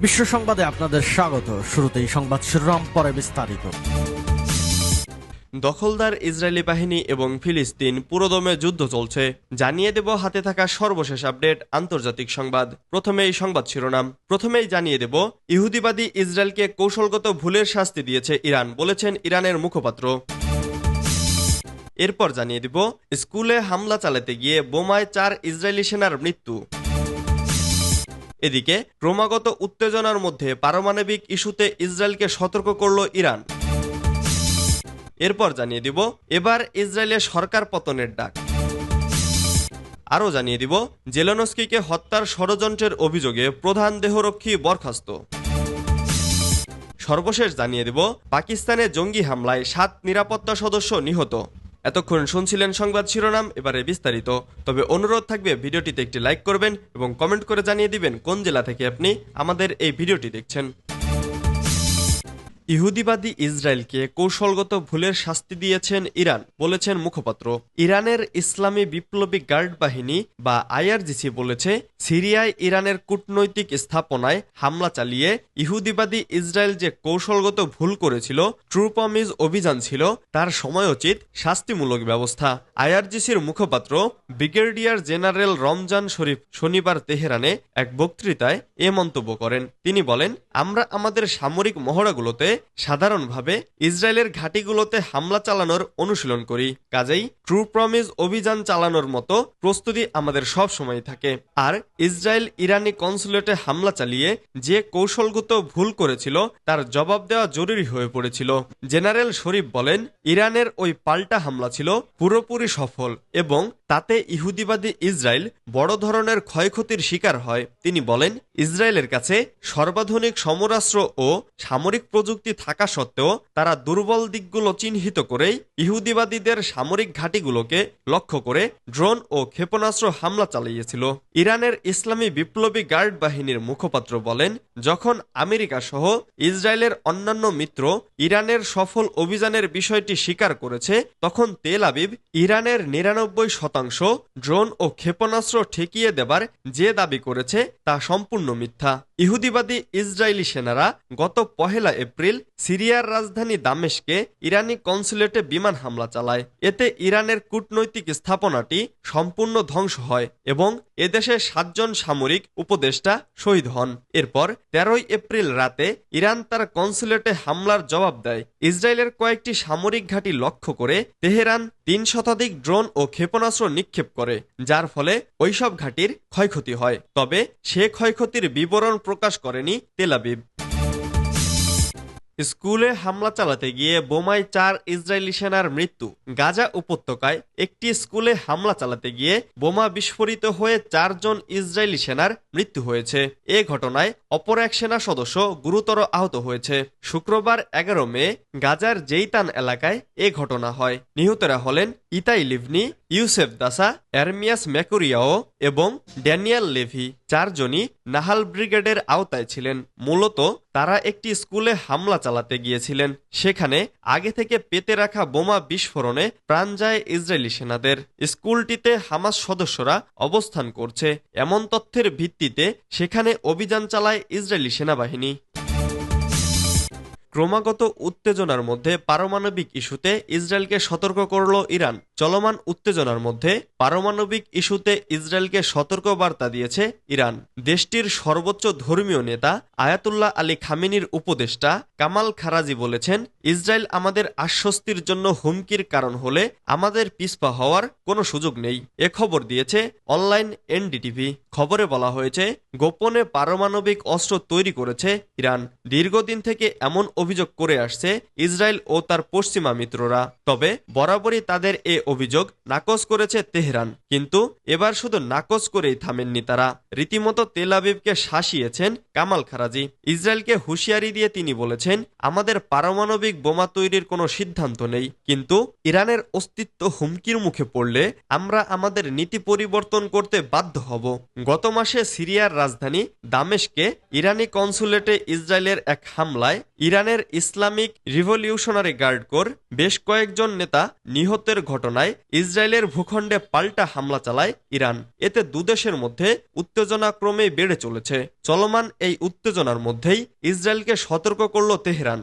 বিশ্ব সংবাদে আপনাদের স্বাগত। শুরুতেই সংবাদ শিরোনাম, পরে বিস্তারিত। দখলদার ইসরায়েলি বাহিনী এবং ফিলিস্তিন পুরোদমে যুদ্ধ চলছে, জানিয়ে দেব হাতে থাকা সর্বশেষ আপডেট আন্তর্জাতিক সংবাদ। প্রথমেই সংবাদ শিরোনাম। প্রথমেই জানিয়ে দেব, ইহুদিবাদী ইসরায়েলকে কৌশলগত ভুলের শাস্তি দিয়েছে ইরান, বলেছেন ইরানের মুখপাত্র। এরপর জানিয়ে দেব, স্কুলে হামলা চালাতে গিয়ে বোমায় 4 ইসরায়েলি সেনার মৃত্যু। এদিকে ক্রমাগত উত্তেজনার মধ্যে পারমাণবিক ইস্যুতে ইসরায়েলকে সতর্ক করল ইরান। এরপর জানিয়ে দিব, এবার ইসরায়েলের সরকার পতনের ডাক। আরও জানিয়ে দিব, জেলেনস্কিকে হত্যার ষড়যন্ত্রের অভিযোগে প্রধান দেহরক্ষী বরখাস্ত। সর্বশেষ জানিয়ে দিব, পাকিস্তানে জঙ্গি হামলায় 7 নিরাপত্তা সদস্য নিহত। এতক্ষণ শুনছিলেন সংবাদ শিরোনাম, এবারে বিস্তারিত। তবে অনুরোধ থাকবে ভিডিওটিতে একটি লাইক করবেন এবং কমেন্ট করে জানিয়ে দিবেন কোন জেলা থেকে আপনি আমাদের এই ভিডিওটি দেখছেন। ইহুদিবাদী ইসরায়েলকে কৌশলগত ভুলের শাস্তি দিয়েছেন ইরান, বলেছেন মুখপাত্র। ইরানের ইসলামী বিপ্লবী গার্ড বাহিনী বা আইআরজিসি বলেছে, সিরিয়ায় ইরানের কূটনৈতিক স্থাপনায় হামলা চালিয়ে ইহুদিবাদী ইসরায়েল যে কৌশলগত ভুল করেছিল, ট্রু প্রমিস অভিযান ছিল, তার সময়োচিত শাস্তিমূলক ব্যবস্থা। আইআরজিসির মুখপাত্র ব্রিগেডিয়ার জেনারেল রমজান শরীফ শনিবার তেহরানে এক বক্তৃতায় এ মন্তব্য করেন। তিনি বলেন, আমরা আমাদের সামরিক মহড়াগুলোতে সাধারণভাবে ইসরায়েলের ঘাঁটিগুলোতে হামলা চালানোর অনুশীলন করি, কাজেই ট্রু প্রমিস অভিযান চালানোর মতো প্রস্তুতি আমাদের সব সময় থাকে। আর ইসরায়েল ইরানি কনসুলেটে হামলা চালিয়ে যে কৌশলগত ভুল করেছিল তার জবাব দেওয়া জরুরি হয়ে পড়েছিল। জেনারেল শরীফ বলেন, ইরানের ওই পাল্টা হামলা ছিল পুরোপুরি সফল এবং তাতে ইহুদিবাদী ইসরায়েল বড় ধরনের ক্ষয়ক্ষতির শিকার হয়। তিনি বলেন, ইসরায়েলের কাছে সর্বাধুনিক সমরাস্ত্র ও সামরিক প্রযুক্তি থাকা সত্ত্বেও তারা দুর্বল দিকগুলো চিহ্নিত করেই ইহুদিবাদীদের সামরিক ঘাঁটিগুলোকে লক্ষ্য করে ড্রোন ও ক্ষেপণাস্ত্র হামলা চালিয়েছিল। ইরানের ইসলামী বিপ্লবী গার্ড বাহিনীর মুখপাত্র বলেন, যখন আমেরিকা সহ ইসরায়েলের অন্যান্য মিত্র ইরানের সফল অভিযানের বিষয়টি স্বীকার করেছে, তখন তেল আবিব ইরানের 99% ড্রোন ও ক্ষেপণাস্ত্র ঠেকিয়ে দেবার যে দাবি করেছে তা সম্পূর্ণ মিথ্যা। ইহুদিবাদী ইসরায়েলি সেনারা গত 1 এপ্রিল সিরিয়ার রাজধানী দামেস্কে ইরানি কনসুলেটে বিমান হামলা চালায়। এতে ইরানের কূটনৈতিক স্থাপনাটি সম্পূর্ণ ধ্বংস হয় এবং এদেশে 7 জন সামরিক উপদেষ্টা শহীদ হন। এরপর 13 এপ্রিল রাতে ইরান তার কনসুলেটে হামলার জবাব দেয়। ইসরায়েলের কয়েকটি সামরিক ঘাঁটি লক্ষ্য করে তেহরান 3 শতাধিক ড্রোন ও ক্ষেপণাস্ত্র নিক্ষেপ করে, যার ফলে ওইসব ঘাঁটির ক্ষয়ক্ষতি হয়। তবে সে ক্ষয়ক্ষতির বিবরণ প্রকাশ করেনি তেল আবিব। স্কুলে হামলা চালাতে গিয়ে বোমায় 4 ইসরায়েলি সেনার মৃত্যু। গাজা উপত্যকায় একটি স্কুলে হামলা চালাতে গিয়ে বোমা বিস্ফোরিত হয়ে 4 জন ইসরায়েলি সেনার মৃত্যু হয়েছে। এ ঘটনায় অপর এক সেনা সদস্য গুরুতর আহত হয়েছে। শুক্রবার 11 মে গাজার জেইতান এলাকায় এ ঘটনা হয়। নিহতরা হলেন ইতাই লিভনি, ইউসেফ দাসা, এরমিয়াস ম্যাকুরিয়াও এবং ড্যানিয়েল লেভি। 4 জনই নাহাল ব্রিগেডের আওতায় ছিলেন। মূলত তারা একটি স্কুলে হামলা চালাতে গিয়েছিলেন। সেখানে আগে থেকে পেতে রাখা বোমা বিস্ফোরণে প্রাণ যায় ইসরায়েলি সেনাদের। স্কুলটিতে হামাস সদস্যরা অবস্থান করছে এমন তথ্যের ভিত্তিতে সেখানে অভিযান চালায় ইসরায়েলি সেনাবাহিনী। ক্রমাগত উত্তেজনার মধ্যে পারমাণবিক ইস্যুতে ইসরায়েলকে সতর্ক করল ইরান। চলমান উত্তেজনার মধ্যে পারমাণবিক ইস্যুতে ইসরায়েলকে সতর্ক বার্তা দিয়েছে ইরান। দেশটির সর্বোচ্চ ধর্মীয় নেতা আয়াতুল্লাহ আলী খামেনির উপদেষ্টা কামাল খারাজি বলেছেন, ইসরায়েল আমাদের আশ্বস্তির জন্য হুমকির কারণ হলে আমাদের পিছপা হওয়ার কোনো সুযোগ নেই। এ খবর দিয়েছে অনলাইন এনডিটিভি। খবরে বলা হয়েছে, গোপনে পারমাণবিক অস্ত্র তৈরি করেছে ইরান। দীর্ঘদিন থেকে এমন অভিযোগ করে আসছে ইসরায়েল ও তার পশ্চিমা মিত্ররা। তবে বরাবরই তাদের এ অভিযোগ নাকচ করেছে তেহরান। কিন্তু এবার শুধু নাকচ করেই থামেননি তারা, রীতিমতো তেল আবিবকে শাসিয়েছেন কামাল খারাজি। ইসরায়েলকে হুঁশিয়ারি দিয়ে তিনি বলেছেন, আমাদের পারমাণবিক বোমা তৈরির কোনো সিদ্ধান্ত নেই, কিন্তু ইরানের অস্তিত্ব হুমকির মুখে পড়লে আমরা আমাদের নীতি পরিবর্তন করতে বাধ্য হব। গত মাসে সিরিয়ার রাজধানী দামেস্কে ইরানি কনসুলেটে ইসরায়েলের এক হামলায় ইরানের ইসলামিক রিভলিউশনারি গার্ড কোর বেশ কয়েকজন নেতা নিহতের ঘটনা তুলনায় ইসরায়েলের ভূখণ্ডে পাল্টা হামলা চালায় ইরান। এতে দুদেশের মধ্যে উত্তেজনা ক্রমেই বেড়ে চলেছে। চলমান এই উত্তেজনার মধ্যেই ইসরায়েলকে সতর্ক করল তেহরান।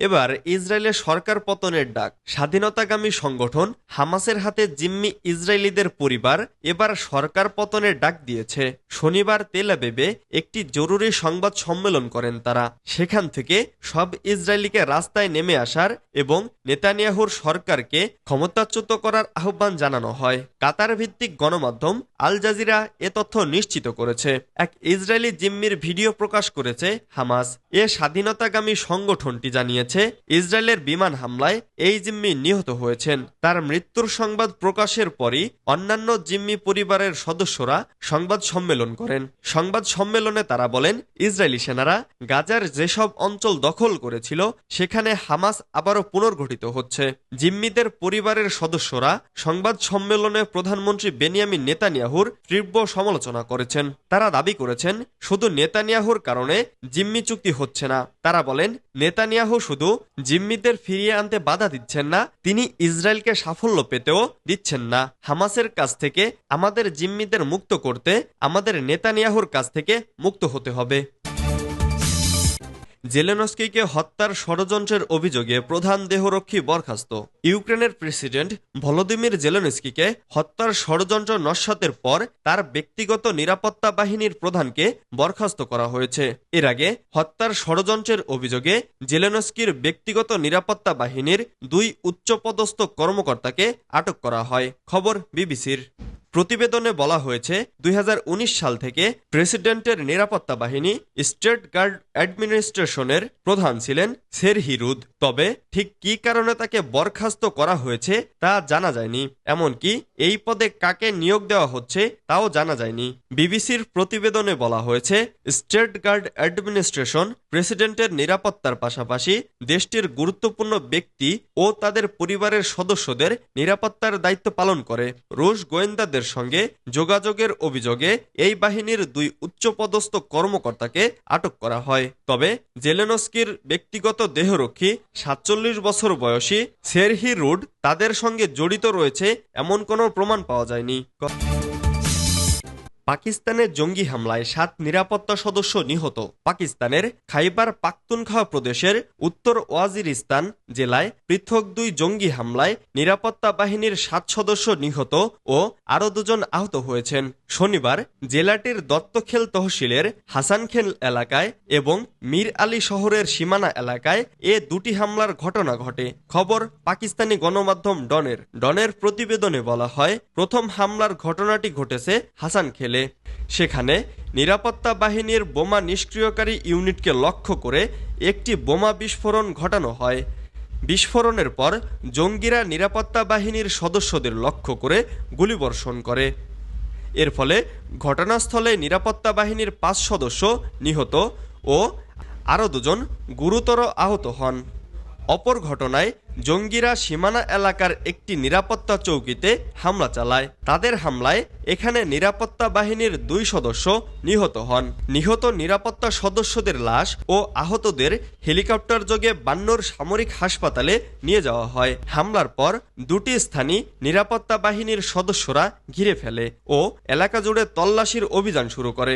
এবার ইসরায়েলের সরকার পতনের ডাক। স্বাধীনতাকামী সংগঠন হামাসের হাতে জিম্মি ইসরায়েলিদের পরিবার এবার সরকার পতনের ডাক দিয়েছে। শনিবার তেল আবিবে একটি জরুরি সংবাদ সম্মেলন করেন তারা। সেখান থেকে সব ইসরায়েলিকে রাস্তায় নেমে আসার এবং নেতানিয়াহুর সরকারকে ক্ষমতাচ্যুত করার আহ্বান জানানো হয়। কাতার ভিত্তিক গণমাধ্যম আল জাজিরা এ তথ্য নিশ্চিত করেছে। এক ইসরায়েলি জিম্মির ভিডিও প্রকাশ করেছে হামাস। এ স্বাধীনতাকামী সংগঠনটি জানিয়েছে ইসরায়েলের বিমান হামলায় এই জিম্মি নিহত হয়েছেন। তার মৃত্যুর সংবাদ প্রকাশের পরই অন্যান্য জিম্মি পরিবারের সদস্যরা সংবাদ সম্মেলন করেন। সংবাদ সম্মেলনে তারা বলেন, ইসরায়েলি সেনারা গাজার যেসব অঞ্চল দখল করেছিল সেখানে হামাস আবারও পুনর্গঠিত হচ্ছে। জিম্মিদের পরিবারের সদস্যরা সংবাদ সম্মেলনে প্রধানমন্ত্রী বেনিয়ামিন নেতানিয়াহুর তীব্র সমালোচনা করেছেন। তারা দাবি করেছেন, শুধু নেতানিয়াহুর কারণে জিম্মি চুক্তি হচ্ছে না। তারা বলেন, নেতানিয়াহু শুধু জিম্মিদের ফিরিয়ে আনতে বাধা দিচ্ছেন না, তিনি ইসরায়েলকে সাফল্য পেতেও দিচ্ছেন না। হামাসের কাছ থেকে আমাদের জিম্মিদের মুক্ত করতে আমাদের নেতানিয়াহুর কাছ থেকে মুক্ত হতে হবে। জেলেনস্কিকে হত্যার ষড়যন্ত্রের অভিযোগে প্রধান দেহরক্ষী বরখাস্ত। ইউক্রেনের প্রেসিডেন্ট ভলোদিমির জেলেনস্কিকে হত্যার ষড়যন্ত্র নস্যাতের পর তার ব্যক্তিগত নিরাপত্তা বাহিনীর প্রধানকে বরখাস্ত করা হয়েছে। এর আগে হত্যার ষড়যন্ত্রের অভিযোগে জেলেনস্কির ব্যক্তিগত নিরাপত্তা বাহিনীর 2 উচ্চপদস্থ কর্মকর্তাকে আটক করা হয়। খবর বিবিসির। প্রতিবেদনে বলা হয়েছে, 2019 সাল থেকে প্রেসিডেন্টের নিরাপত্তা বাহিনী স্টেট গার্ড অ্যাডমিনিস্ট্রেশনের প্রধান ছিলেন সেরহি রুদ। তবে ঠিক কী কারণে তাকে বরখাস্ত করা হয়েছে তা জানা যায়নি। এমনকি এই পদে কাকে নিয়োগ দেওয়া হচ্ছে তাও জানা যায়নি। বিবিসির প্রতিবেদনে বলা হয়েছে, স্টেট গার্ড অ্যাডমিনিস্ট্রেশন প্রেসিডেন্টের নিরাপত্তার পাশাপাশি দেশটির গুরুত্বপূর্ণ ব্যক্তি ও তাদের পরিবারের সদস্যদের নিরাপত্তার দায়িত্ব পালন করে। রুশ গোয়েন্দাদের সঙ্গে যোগাযোগের অভিযোগে এই বাহিনীর 2 উচ্চপদস্থ কর্মকর্তাকে আটক করা হয়। তবে জেলেনস্কির ব্যক্তিগত দেহরক্ষী 47 বছর বয়সী সেরহি রুড তাদের সঙ্গে জড়িত রয়েছে এমন কোনো প্রমাণ পাওয়া যায়নি। পাকিস্তানের জঙ্গি হামলায় 7 নিরাপত্তা সদস্য নিহত। পাকিস্তানের খাইবার পাখতুনখোয়া প্রদেশের উত্তর ওয়াজিরিস্তান জেলায় পৃথক 2 জঙ্গি হামলায় নিরাপত্তা বাহিনীর 7 সদস্য নিহত ও আরও 2 জন আহত হয়েছেন। শনিবার জেলাটির দত্তখেল তহসিলের হাসানখেল এলাকায় এবং মীর আলী শহরের সীমানা এলাকায় এ 2টি হামলার ঘটনা ঘটে। খবর পাকিস্তানি গণমাধ্যম ডনের প্রতিবেদনে বলা হয়, প্রথম হামলার ঘটনাটি ঘটেছে হাসানখেলে। সেখানে নিরাপত্তা বাহিনীর বোমা নিষ্ক্রিয়কারী ইউনিটকে লক্ষ্য করে একটি বোমা বিস্ফোরণ ঘটানো হয়। বিস্ফোরণের পর জঙ্গিরা নিরাপত্তা বাহিনীর সদস্যদের লক্ষ্য করে গুলিবর্ষণ করে। এর ফলে ঘটনাস্থলে নিরাপত্তা বাহিনীর 5 সদস্য নিহত ও আরও 2 জন গুরুতর আহত হন। অপর ঘটনায় জঙ্গিরা সীমানা এলাকার একটি নিরাপত্তা চৌকিতে হামলা চালায়। তাদের হামলায় এখানে নিরাপত্তা বাহিনীর 2 সদস্য নিহত হন। নিহত নিরাপত্তা সদস্যদের লাশ ও আহতদের হেলিকপ্টার যোগে বান্নর সামরিক হাসপাতালে নিয়ে যাওয়া হয়। হামলার পর 2টি স্থানই নিরাপত্তা বাহিনীর সদস্যরা ঘিরে ফেলে ও এলাকা জুড়ে তল্লাশির অভিযান শুরু করে।